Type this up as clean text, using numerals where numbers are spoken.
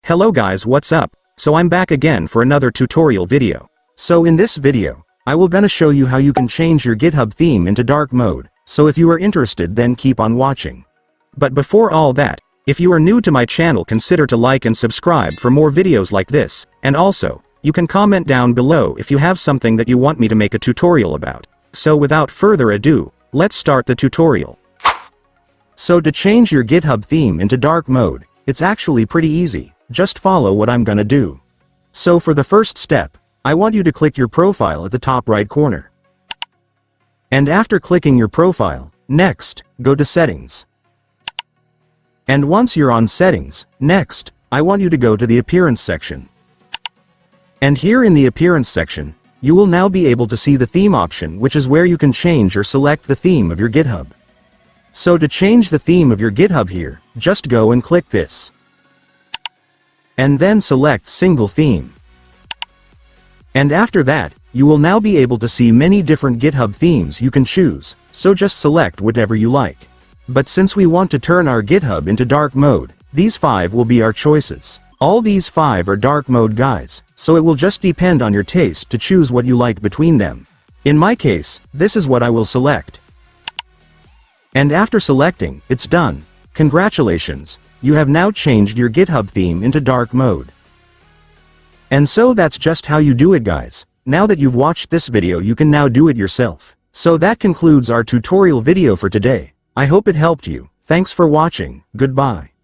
Hello guys, what's up? So I'm back again for another tutorial video. So in this video, I will gonna show you how you can change your GitHub theme into dark mode, so if you are interested then keep on watching. But before all that, if you are new to my channel consider to like and subscribe for more videos like this, and also, you can comment down below if you have something that you want me to make a tutorial about. So without further ado, let's start the tutorial. So to change your GitHub theme into dark mode, it's actually pretty easy. Just follow what I'm gonna do. So for the first step, I want you to click your profile at the top right corner. And after clicking your profile, next, go to Settings. And once you're on Settings, next, I want you to go to the Appearance section. And here in the Appearance section, you will now be able to see the theme option, which is where you can change or select the theme of your GitHub. So to change the theme of your GitHub here, just go and click this. And then select Single Theme. And after that, you will now be able to see many different GitHub themes you can choose, so just select whatever you like. But since we want to turn our GitHub into dark mode, these 5 will be our choices. All these 5 are dark mode guys, so it will just depend on your taste to choose what you like between them. In my case, this is what I will select. And after selecting, it's done. Congratulations, you have now changed your GitHub theme into dark mode. And so that's just how you do it guys. Now that you've watched this video you can now do it yourself. So that concludes our tutorial video for today. I hope it helped you. Thanks for watching. Goodbye.